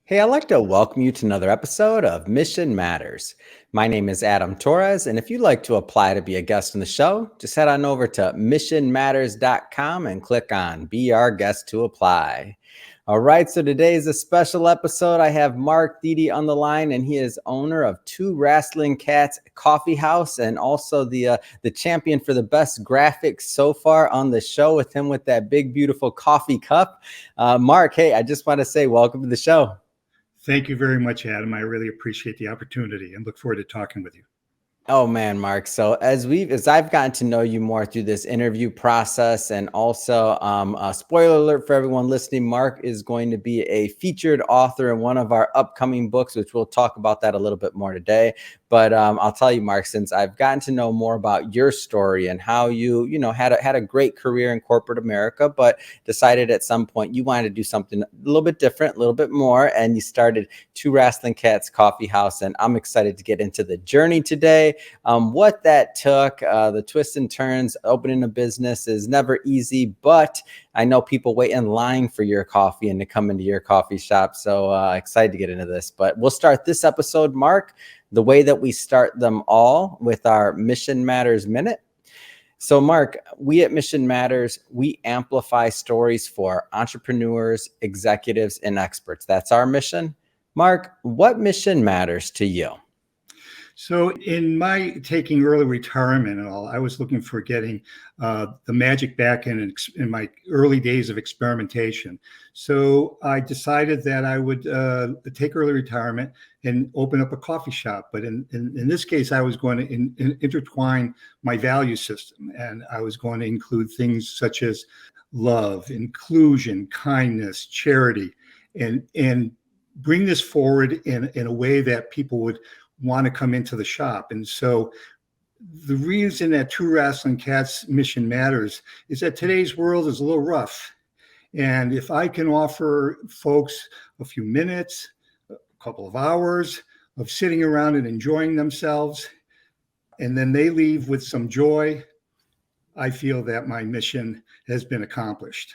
Hey, I'd like to welcome you to another episode of Mission Matters. My name is Adam Torres, and if you'd like to apply to be a guest on the show, just head on over to missionmatters.com and click on Be Our Guest to Apply. All right, so today is a special episode. I have Mark Thiede on the line, and he is owner of Two Wrasslin Cats Coffee House and also the champion for the best graphics so far on the show with him with that big, beautiful coffee cup. Mark, hey, I just want to say welcome to the show. Thank you very much, Adam. I really appreciate the opportunity and look forward to talking with you. Oh man, Mark. So as I've gotten to know you more through this interview process, and also a spoiler alert for everyone listening, Mark is going to be a featured author in one of our upcoming books, which we'll talk about that a little bit more today. But I'll tell you, Mark, since I've gotten to know more about your story and how you had a great career in corporate America, but decided at some point you wanted to do something a little bit different, a little bit more, and you started Two Wrasslin Cats Coffee House. And I'm excited to get into the journey today. What that took, the twists and turns. Opening a business is never easy, but I know people wait in line for your coffee and to come into your coffee shop. So excited to get into this. But we'll start this episode, Mark, the way that we start them all, with our Mission Matters Minute. So, Mark, we at Mission Matters, we amplify stories for entrepreneurs, executives, and experts. That's our mission. Mark, what mission matters to you? So in my taking early retirement and all, I was looking for getting the magic back in my early days of experimentation. So I decided that I would take early retirement and open up a coffee shop. But in this case, I was going to intertwine my value system, and I was going to include things such as love, inclusion, kindness, charity, and bring this forward in a way that people would want to come into the shop. And so the reason that Two Wrasslin Cats mission matters is that today's world is a little rough. And if I can offer folks a few minutes, a couple of hours of sitting around and enjoying themselves, and then they leave with some joy, I feel that my mission has been accomplished.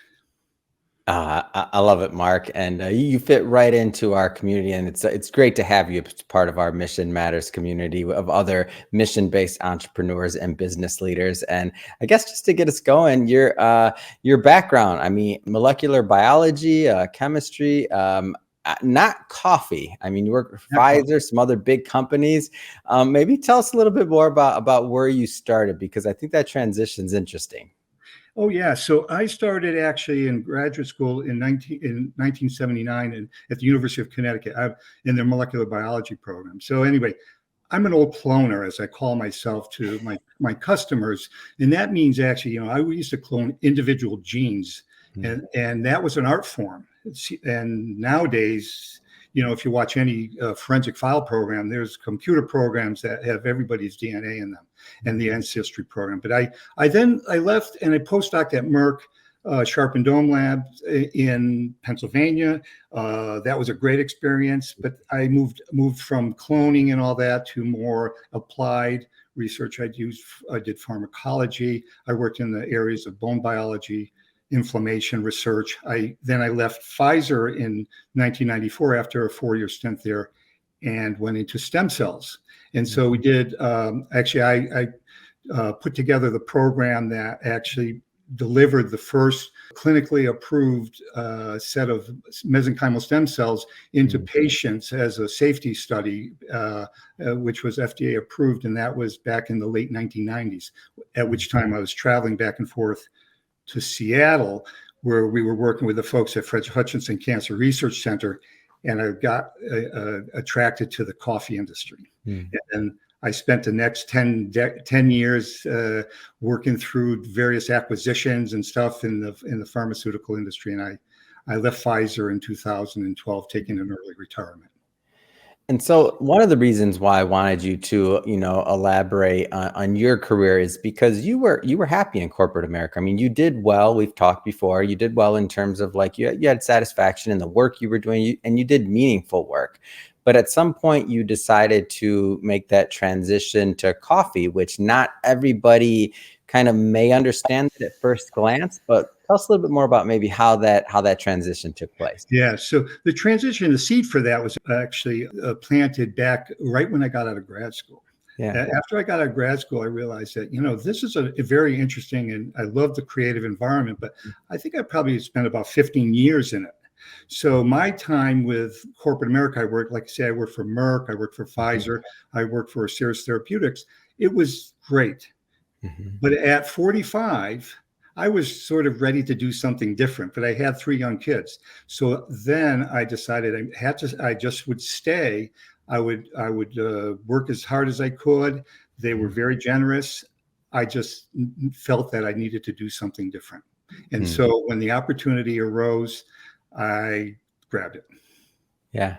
I love it, Mark, and you fit right into our community, and it's great to have you as part of our Mission Matters community of other mission-based entrepreneurs and business leaders. And I guess just to get us going, your background, I mean, molecular biology, chemistry, not coffee. I mean, you work for Pfizer, some other big companies. Maybe tell us a little bit more about where you started, because I think that transition's interesting. Oh, yeah. So I started actually in graduate school in 1979 at the University of Connecticut in their molecular biology program. So anyway, I'm an old cloner, as I call myself to my customers. And that means actually, I used to clone individual genes, and that was an art form. And nowadays, if you watch any forensic file program, there's computer programs that have everybody's DNA in them, and the ancestry program. But I left and I postdoced at Merck Sharp and Dome Labs in Pennsylvania. That was a great experience, but I moved from cloning and all that to more applied research. I did pharmacology. I worked in the areas of bone biology, inflammation research. I left Pfizer in 1994 after a 4-year stint there, and went into stem cells. And so we did, I put together the program that actually delivered the first clinically approved set of mesenchymal stem cells into patients as a safety study, which was FDA approved. And that was back in the late 1990s, at which time I was traveling back and forth to Seattle, where we were working with the folks at Fred Hutchinson Cancer Research Center, and I got attracted to the coffee industry. And I spent the next 10 years working through various acquisitions and stuff in the pharmaceutical industry. And I left Pfizer in 2012, taking an early retirement. And so one of the reasons why I wanted you to, elaborate on your career is because you were happy in corporate America. I mean, you did well. We've talked before. You did well in terms of like you had satisfaction in the work you were doing, and you did meaningful work. But at some point, you decided to make that transition to coffee, which not everybody kind of may understand it at first glance, but tell us a little bit more about maybe how that transition took place. Yeah. So the transition, the seed for that was actually planted back right when I got out of grad school. Yeah. After I got out of grad school, I realized that, this is a very interesting, and I love the creative environment, but I think I probably spent about 15 years in it. So my time with corporate America, like I say, I worked for Merck, I worked for Pfizer, I worked for Cirrus Therapeutics. It was great. But at 45, I was sort of ready to do something different, but I had 3 young kids. So then I decided I just would stay. I would work as hard as I could. They were very generous. I just felt that I needed to do something different. And so when the opportunity arose, I grabbed it. Yeah.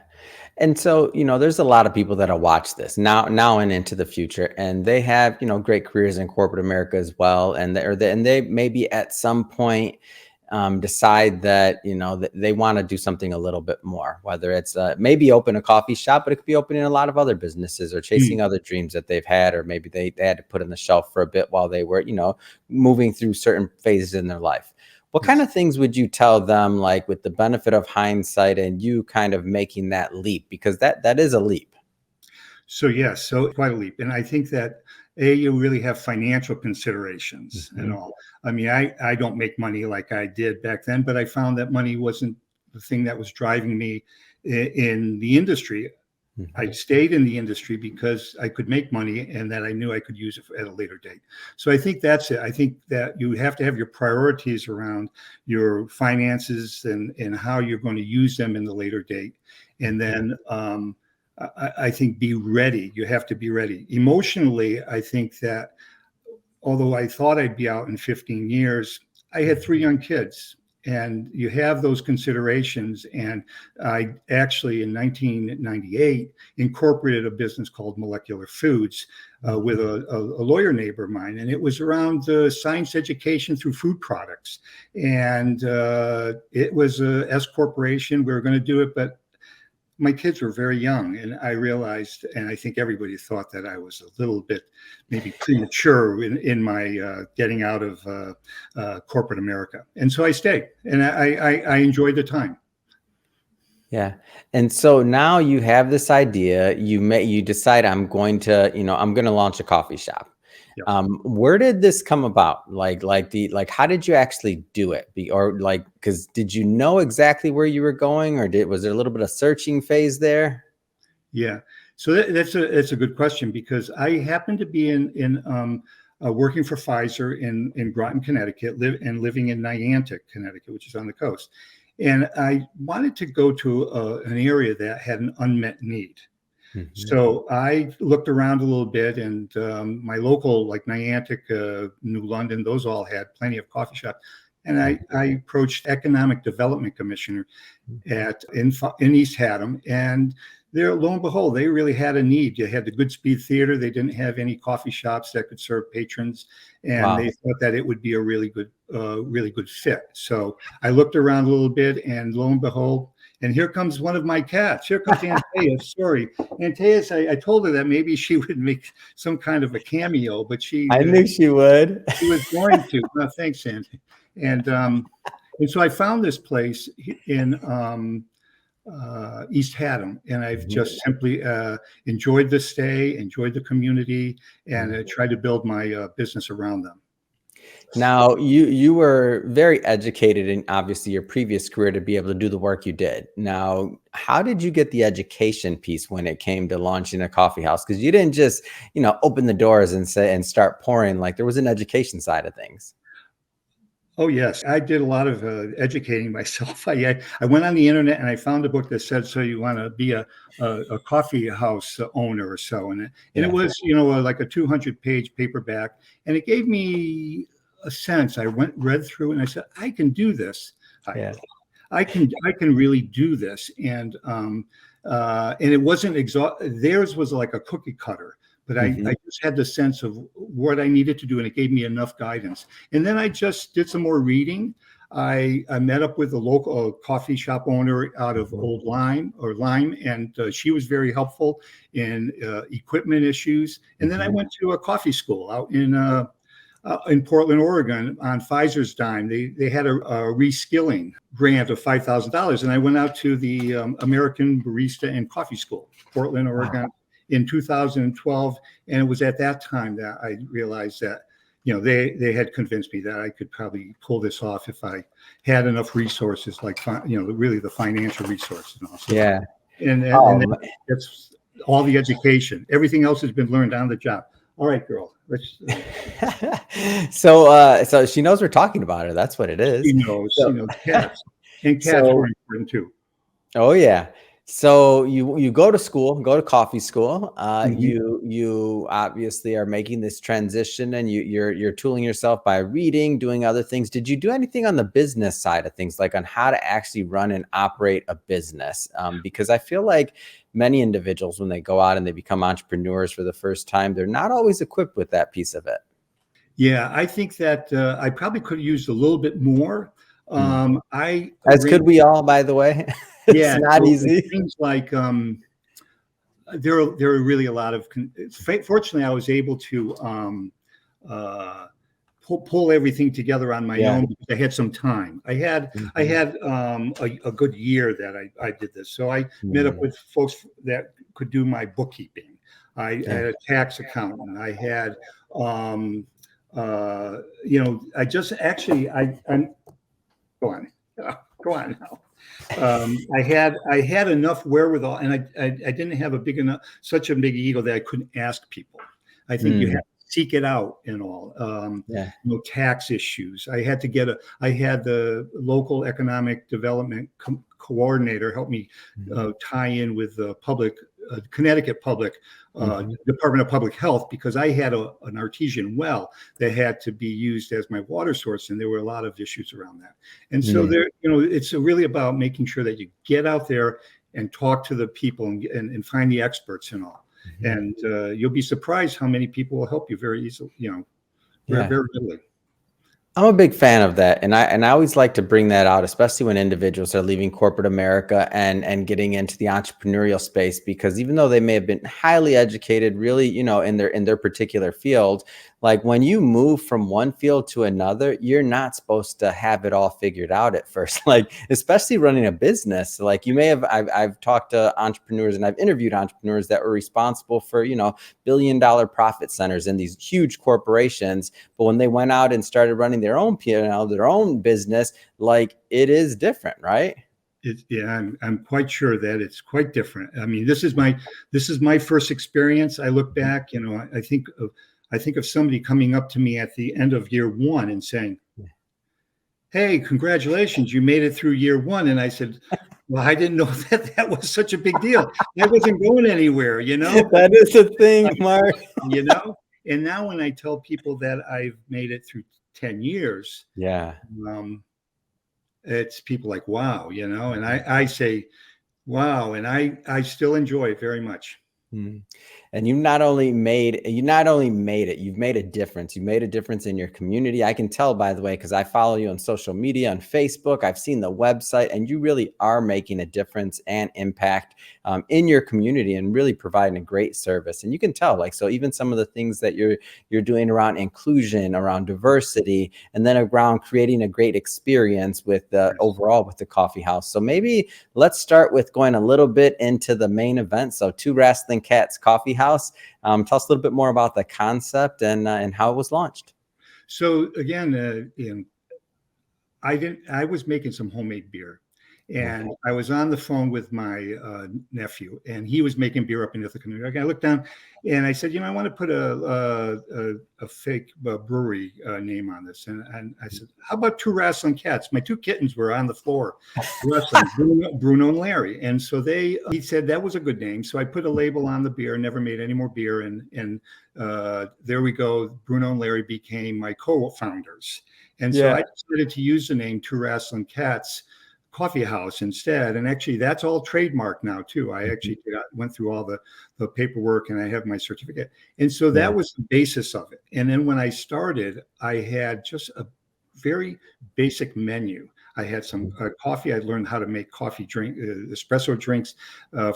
And so, there's a lot of people that'll watch this now and into the future, and they have, great careers in corporate America as well. And they maybe at some point decide that, that they want to do something a little bit more, whether it's maybe open a coffee shop, but it could be opening a lot of other businesses or chasing other dreams that they've had, or maybe they had to put on the shelf for a bit while they were, moving through certain phases in their life. What kind of things would you tell them, like with the benefit of hindsight and you kind of making that leap? Because that is a leap. So yes, so quite a leap. And I think that you really have financial considerations and all. I mean, I don't make money like I did back then, but I found that money wasn't the thing that was driving me in the industry. I stayed in the industry because I could make money and that I knew I could use it at a later date. So I think that's it. I think that you have to have your priorities around your finances and how you're going to use them in the later date. And then I think be ready. You have to be ready. Emotionally, I think that although I thought I'd be out in 15 years, I had 3 young kids. And you have those considerations. And I actually, in 1998, incorporated a business called Molecular Foods with a lawyer neighbor of mine. And it was around science education through food products. And it was a S corporation. We were going to do it, but my kids were very young, and I realized, and I think everybody thought that I was a little bit maybe premature in my getting out of corporate America. And so I stayed, and I enjoyed the time. Yeah. And so now you have this idea, you decide I'm going to launch a coffee shop. Yep. Where did this come about? How did you actually do it? Because did you know exactly where you were going, or was there a little bit of searching phase there? Yeah. So that's a good question, because I happened to be working for Pfizer in Groton, Connecticut, living in Niantic, Connecticut, which is on the coast. And I wanted to go to an area that had an unmet need. So I looked around a little bit, and my local, like Niantic, New London, those all had plenty of coffee shops. And I approached Economic Development Commissioner in East Haddam, and there, lo and behold, they really had a need. You had the Goodspeed Theater. They didn't have any coffee shops that could serve patrons, and they thought that it would be a really good fit. So I looked around a little bit, and lo and behold, and here comes one of my cats. Here comes Antea. Sorry, Antea. I told her that maybe she would make some kind of a cameo, but I knew she would. She was going to. No, thanks, Andy. And so I found this place in East Haddam, and I've just simply enjoyed the stay, enjoyed the community, and tried to build my business around them. Now, you were very educated in obviously your previous career to be able to do the work you did. Now, how did you get the education piece when it came to launching a coffee house? Because you didn't just, open the doors and start pouring. Like, there was an education side of things. Oh, yes. I did a lot of educating myself. I went on the internet and I found a book that said, so you want to be a coffee house owner or so. And it was, like a 200-page paperback. And it gave me a sense. I read through and I said, I can do this. I can really do this. And it wasn't theirs was like a cookie cutter. But I just had the sense of what I needed to do, and it gave me enough guidance. And then I just did some more reading. I met up with a local coffee shop owner out of Old Lyme, and she was very helpful in equipment issues. And then I went to a coffee school out in in Portland, Oregon, on Pfizer's dime. They had a reskilling grant of $5,000, and I went out to the American Barista and Coffee School, Portland, Oregon, wow, in 2012. And it was at that time that I realized that, they had convinced me that I could probably pull this off if I had enough resources, like, really the financial resources and all. So, yeah. And that's all the education. Everything else has been learned on the job. All right, girl. Let's. So she knows we're talking about her. That's what it is. She knows. Cats. And cats were important too. Oh yeah. So you go to school, go to coffee school. Mm-hmm. You obviously are making this transition, and you're tooling yourself by reading, doing other things. Did you do anything on the business side of things, like on how to actually run and operate a business? Because I feel like many individuals, when they go out and they become entrepreneurs for the first time, they're not always equipped with that piece of it. Yeah, I think that I probably could have used a little bit more. As could we all, by the way. It's not easy. Things like there are really a lot of. Fortunately, I was able to pull everything together on my own because I had some time. I had a good year that I did this. So I met up with folks that could do my bookkeeping. I had a tax accountant. I had I just actually I'm go on now. I had enough wherewithal, and I didn't have such a big ego that I couldn't ask people. I think you have to seek it out and all. Tax issues. I had the local economic development coordinator help me tie in with the Connecticut Public Department of Public Health, because I had an artesian well that had to be used as my water source, and there were a lot of issues around that. And so it's really about making sure that you get out there and talk to the people and find the experts and all. And you'll be surprised how many people will help you very easily, very readily. I'm a big fan of that. And I always like to bring that out, especially when individuals are leaving corporate America and getting into the entrepreneurial space, because even though they may have been highly educated, really, in their particular field, like when you move from one field to another, you're not supposed to have it all figured out at first, like, especially running a business. Like I've talked to entrepreneurs and I've interviewed entrepreneurs that were responsible for, billion-dollar profit centers in these huge corporations. But when they went out and started running their own P&L, their own business, like, it is different, right? I'm quite sure that it's quite different. I mean, this is my first experience. I look back, I think of somebody coming up to me at the end of year one and saying, "Hey, congratulations, you made it through year one." And I said, "Well, I didn't know that was such a big deal. I wasn't going anywhere, That is a thing, Mark. And now when I tell people that I've made it through 10 years, it's people like, wow, and I say, wow, and I still enjoy it very much. And you not only made it, you've made a difference. You made a difference in your community. I can tell, by the way, because I follow you on social media, on Facebook. I've seen the website, and you really are making a difference and impact in your community, and really providing a great service. And you can tell, like, so even some of the things that you're doing around inclusion, around diversity, and then around creating a great experience with overall with the coffee house. So maybe let's start with going a little bit into the main event. So Two Wrasslin Cats Coffee House. Tell us a little bit more about the concept and how it was launched. So again, I was making some homemade beer, and I was on the phone with my nephew, and he was making beer up in Ithaca. I looked down and I said, I want to put a fake brewery name on this. And I said, how about Two Wrasslin Cats? My two kittens were on the floor wrestling, Bruno and Larry. And so he said that was a good name. So I put a label on the beer, never made any more beer. And there we go. Bruno and Larry became my co-founders. And so I decided to use the name Two Wrasslin Cats Coffee House instead. And actually that's all trademarked now too. I actually went through all the paperwork, and I have my certificate. And so that was the basis of it. And then when I started, I had just a very basic menu. I had some coffee. I learned how to make espresso drinks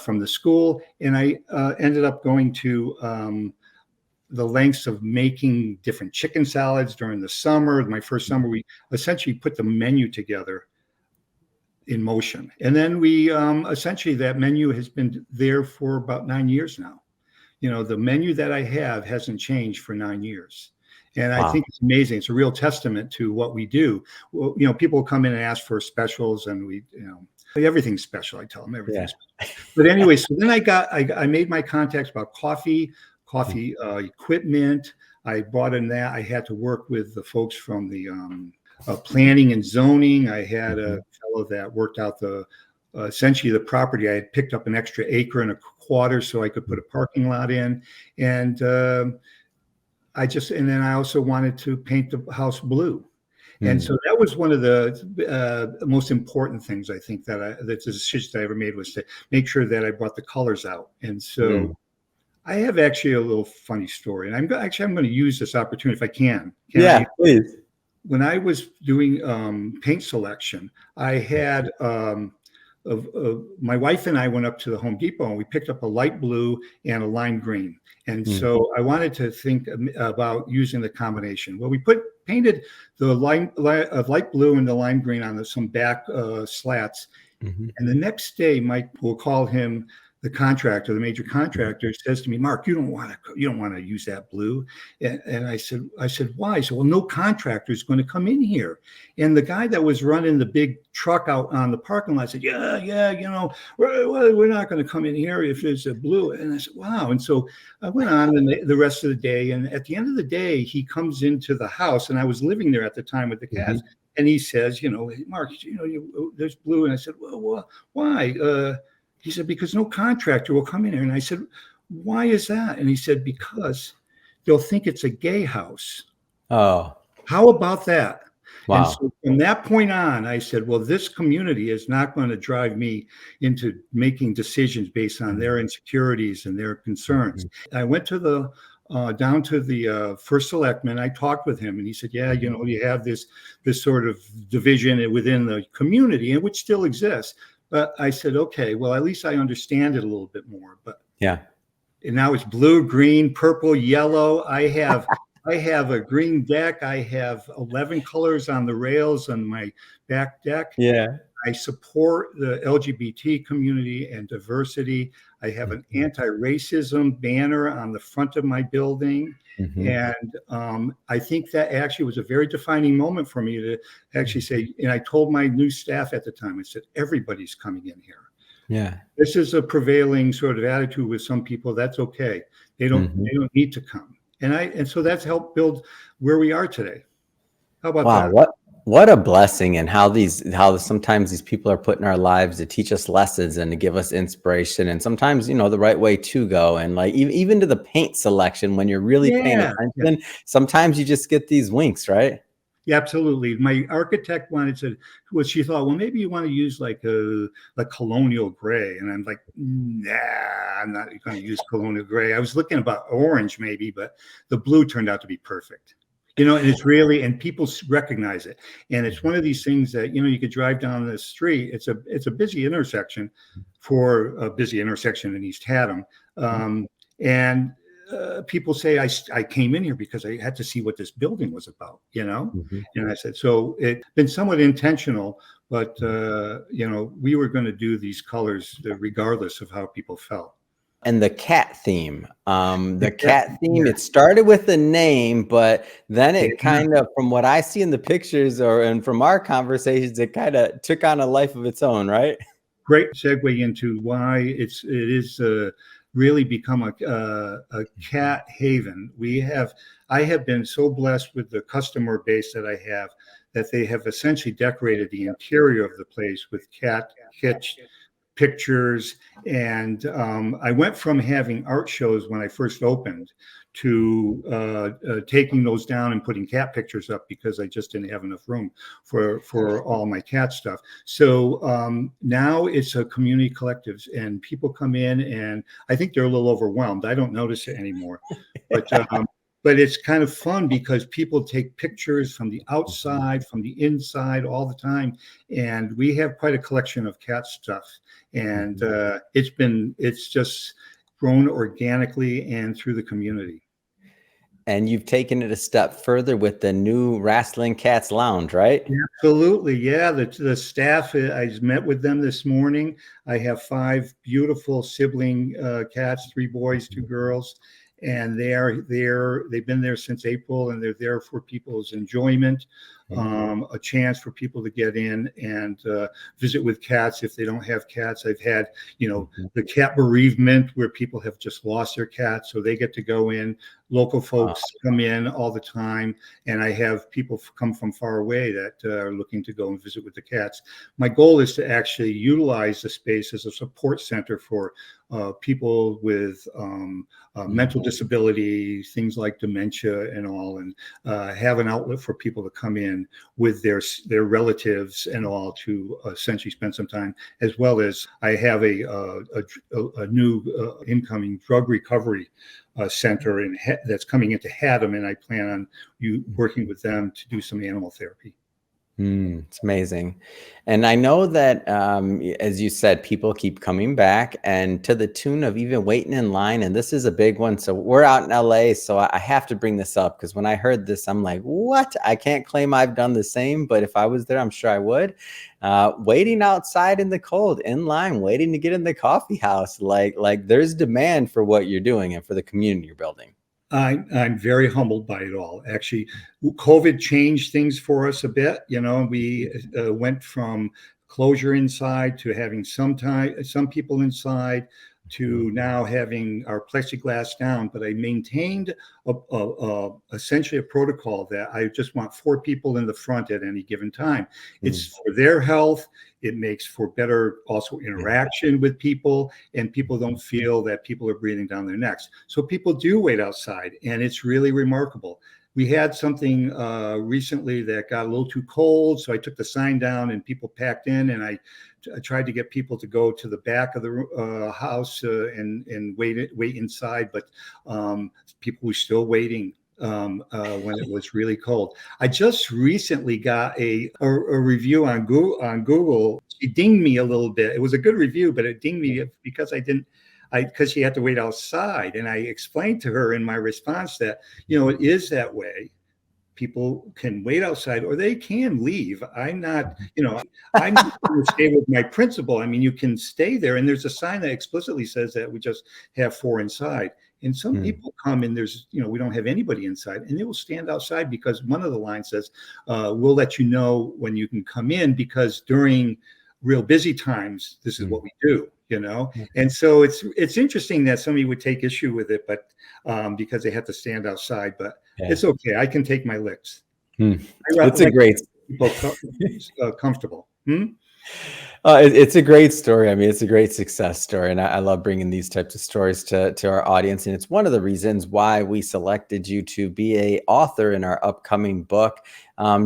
from the school. And I ended up going to the lengths of making different chicken salads during the summer. My first summer, we essentially put the menu together in motion. And then we essentially, that menu has been there for about 9 years now. The menu that I have hasn't changed for 9 years. And I think it's amazing. It's a real testament to what we do. Well, people come in and ask for specials, and we, everything's special. I tell them everything's special. But anyway, so then I made my contacts about coffee equipment. I brought in that. I had to work with the folks from the planning and zoning. I had a fellow that worked out essentially the property. I had picked up an extra acre and a quarter so I could put a parking lot in. And then I also wanted to paint the house blue. And so that was one of the most important things, I think, that's a decision that I ever made, was to make sure that I brought the colors out. And so I have actually a little funny story, and I'm going to use this opportunity if I can. Please. When I was doing paint selection, I had my wife and I went up to the Home Depot, and we picked up a light blue and a lime green. And so I wanted to think about using the combination. Well, we painted the light blue and the lime green on some back slats. And the next day, Mike, we'll call him the contractor, the major contractor, says to me, "Mark, you don't want to use that blue." And I said, "Why?" He said, "Well, no contractor is going to come in here." And the guy that was running the big truck out on the parking lot said, "Yeah, we're not going to come in here if there's a blue." And I said, "Wow." And so I went on the rest of the day. And at the end of the day, he comes into the house, and I was living there at the time with the cats. And he says, "Hey, Mark, there's blue." And I said, "Well, why?" He said, "Because no contractor will come in here." And I said, "Why is that?" And he said, "Because they'll think it's a gay house." Oh, how about that? Wow. And so from that point on, I said, well, this community is not going to drive me into making decisions based on their insecurities and their concerns. I went to down to the first selectman. I talked with him, and he said, "Yeah, you have this sort of division within the community, and which still exists." But I said, okay, well, at least I understand it a little bit more. But yeah, and now it's blue, green, purple, yellow. I have a green deck. I have 11 colors on the rails on my back deck. Yeah. I support the LGBT community and diversity. I have an anti-racism banner on the front of my building. And I think that actually was a very defining moment for me to actually say, and I told my new staff at the time, I said, everybody's coming in here. Yeah. This is a prevailing sort of attitude with some people. That's okay. They don't need to come. And so that's helped build where we are today. How about that? Wow, what a blessing, and how sometimes these people are put in our lives to teach us lessons and to give us inspiration, and sometimes the right way to go. And like even to the paint selection, when you're really paying attention, sometimes you just get these winks, right? Yeah, absolutely. My architect she thought, well, maybe you want to use like a colonial gray. And I'm like, nah, I'm not going to use colonial gray. I was looking about orange maybe, but the blue turned out to be perfect. And it's really, and people recognize it. And it's one of these things that, you could drive down the street. It's a busy intersection in East Haddam. And people say, I came in here because I had to see what this building was about, And I said, so it's been somewhat intentional, but, we were going to do these colors regardless of how people felt. And the cat theme, it started with a name, but then it kind of, from what I see in the pictures and from our conversations, it kind of took on a life of its own, right? Great segue into why it is really become a cat haven. I have been so blessed with the customer base that I have, that they have essentially decorated the interior of the place with cat pictures. And I went from having art shows when I first opened to taking those down and putting cat pictures up because I just didn't have enough room for all my cat stuff. So now it's a community collectives, and people come in, and I think they're a little overwhelmed. I don't notice it anymore, but it's kind of fun because people take pictures from the outside, from the inside all the time. And we have quite a collection of cat stuff. And it's just grown organically and through the community. And you've taken it a step further with the new Wrasslin Cats Lounge, right? Absolutely. Yeah. The staff, I met with them this morning. I have 5 beautiful sibling cats, 3 boys, 2 girls, and they've been there since April, and they're there for people's enjoyment, a chance for people to get in and visit with cats if they don't have cats. I've had, the cat bereavement where people have just lost their cats, so they get to go in. Local folks come in all the time, and I have people come from far away that are looking to go and visit with the cats. My goal is to actually utilize the space as a support center for people with mental disability, things like dementia and all, and have an outlet for people to come in with their relatives and all to essentially spend some time, as well as I have a new incoming drug recovery center that's coming into Haddam, and I plan on working with them to do some animal therapy. It's amazing. And I know that, as you said, people keep coming back, and to the tune of even waiting in line. And this is a big one. So we're out in LA. So I have to bring this up because when I heard this, I'm like, what? I can't claim I've done the same, but if I was there, I'm sure I would. Waiting outside in the cold, in line, waiting to get in the coffee house. Like there's demand for what you're doing and for the community you're building. I'm very humbled by it all. Actually, COVID changed things for us a bit. We went from closure inside to having some people inside to now having our plexiglass down. But I maintained essentially a protocol that I just want 4 people in the front at any given time. It's for their health. It makes for better also interaction with people, and people don't feel that people are breathing down their necks. So people do wait outside, and it's really remarkable. We had something recently that got a little too cold, so I took the sign down and people packed in, and I tried to get people to go to the back of the house and wait inside, but people were still waiting when it was really cold. I just recently got a review on Google. It dinged me a little bit. It was a good review, but it dinged me because because she had to wait outside. And I explained to her in my response that, it is that way. People can wait outside or they can leave. I'm not going to stay with my principal. I mean, you can stay there. And there's a sign that explicitly says that we just have 4 inside. And some people come and we don't have anybody inside, and they will stand outside because one of the lines says, we'll let you know when you can come in, because during real busy times, this is what we do, And so it's interesting that somebody would take issue with it, but because they have to stand outside, but it's okay. I can take my licks. It's a great people comfortable. It's a great story. I mean, it's a great success story. And I love bringing these types of stories to our audience. And it's one of the reasons why we selected you to be an author in our upcoming book.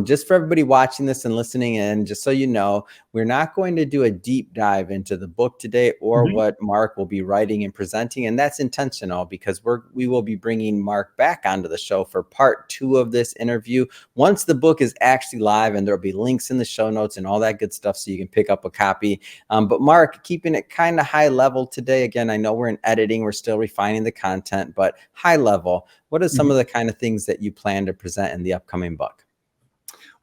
Just for everybody watching this and listening in, just so you know, we're not going to do a deep dive into the book today or what Mark will be writing and presenting. And that's intentional because we will be bringing Mark back onto the show for part 2 of this interview once the book is actually live, and there'll be links in the show notes and all that good stuff so you can pick up a copy. But Mark, keeping it kind of high level today. Again, I know we're in editing, we're still refining the content, but high level, what are some of the kind of things that you plan to present in the upcoming book?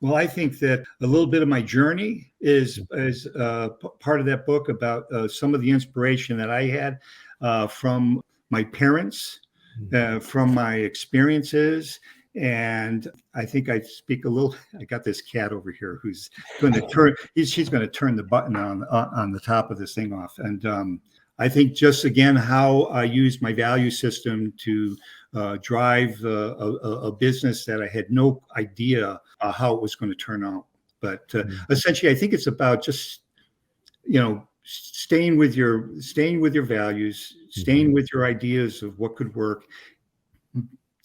Well, I think that a little bit of my journey is part of that book about some of the inspiration that I had from my parents, from my experiences. And I think I speak a little. I got this cat over here who's going to turn. She's going to turn the button on the top of this thing off. And I think just again how I used my value system to drive a business that I had no idea how it was going to turn out. But essentially, I think it's about just staying with your values, staying with your ideas of what could work.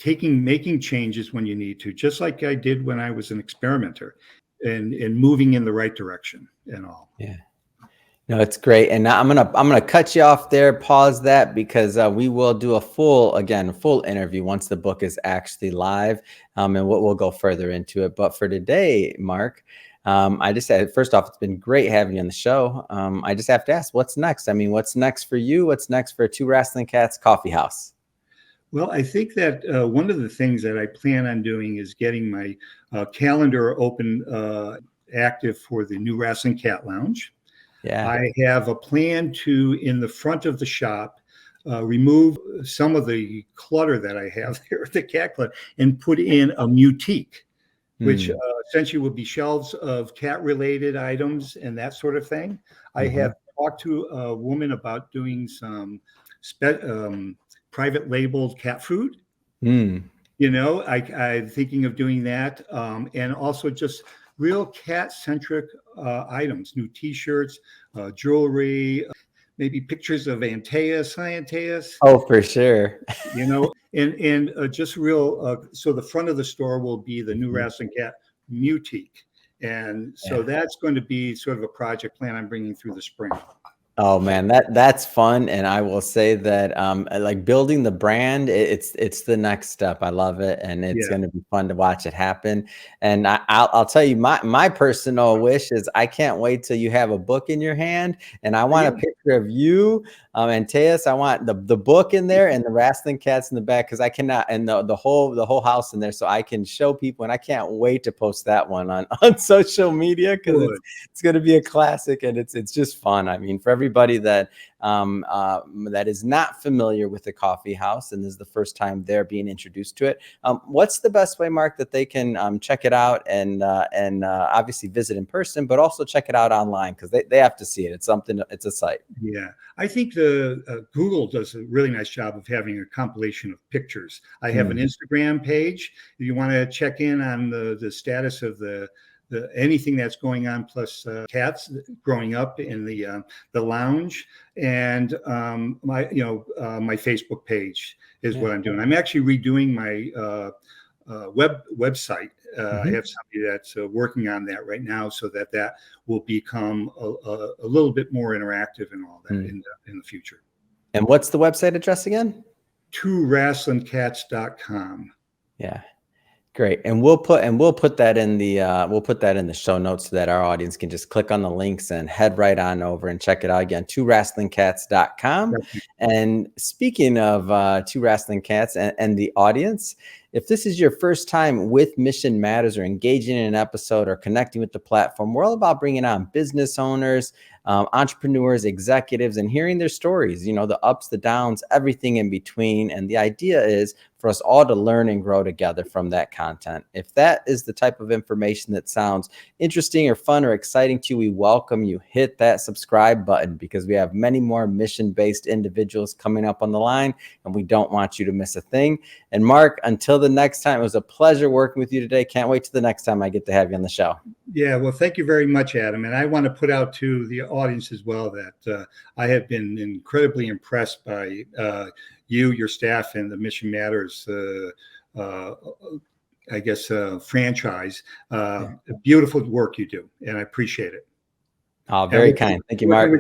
Making changes when you need to, just like I did when I was an experimenter, and moving in the right direction and all. Yeah. No, it's great. And now I'm gonna cut you off there, pause that, because we will do a full interview once the book is actually live, and we'll go further into it. But for today, Mark, I just said, first off, it's been great having you on the show. I just have to ask, what's next? I mean, what's next for you? What's next for Two Wrasslin Cats Coffee House? Well, I think that one of the things that I plan on doing is getting my calendar open, active for the new Wrasslin Cat Lounge. Yeah. I have a plan to, in the front of the shop, remove some of the clutter that I have there, the cat clutter, and put in a boutique, which essentially will be shelves of cat-related items and that sort of thing. I have talked to a woman about doing some private labeled cat food. You know, I'm thinking of doing that, and also just real cat-centric items, new T-shirts, jewelry, maybe pictures of Antaeus, hi Antaeus. Oh, for sure. You know, and just real. So the front of the store will be the new Wrasslin Cat boutique, and so that's going to be sort of a project plan I'm bringing through the spring. Oh man, that's fun, and I will say that like building the brand, it's the next step. I love it, and it's going to be fun to watch it happen. And I'll tell you, my personal wish is I can't wait till you have a book in your hand, and I want a picture of you, Antaeus. I want the book in there and the Wrasslin cats in the back, because I cannot, and the whole house in there, so I can show people, and I can't wait to post that one on social media, because it's going to be a classic, and it's just fun. I mean, for everybody that that is not familiar with the coffee house and this is the first time they're being introduced to it, what's the best way, Mark, that they can check it out and obviously visit in person, but also check it out online, because they have to see it. It's something. It's a site. Yeah, I think the Google does a really nice job of having a compilation of pictures. I have an Instagram page. If you want to check in on the status of the anything that's going on, plus cats growing up in the lounge, and my Facebook page is what I'm doing. I'm actually redoing my website. I have somebody that's working on that right now, so that will become a little bit more interactive and all that in the future. And what's the website address again? TwoWrasslinCats.com. Yeah. Great. And we'll put that in the show notes so that our audience can just click on the links and head right on over and check it out again. TwoWrasslinCats.com. And speaking of Two Wrasslin Cats and the audience, if this is your first time with Mission Matters or engaging in an episode or connecting with the platform, we're all about bringing on business owners, entrepreneurs, executives, and hearing their stories, you know, the ups, the downs, everything in between. And the idea is for us all to learn and grow together from that content. If that is the type of information that sounds interesting or fun or exciting to you, we welcome you. Hit that subscribe button, because we have many more mission-based individuals coming up on the line, and we don't want you to miss a thing. And Mark, until the next time, it was a pleasure working with you today. Can't wait till the next time I get to have you on the show. Yeah, well, thank you very much, Adam. And I want to put out to the audience as well that I have been incredibly impressed by you, your staff, and the Mission Matters, franchise. Beautiful work you do, and I appreciate it. Oh, very kind. Thank you, Mark.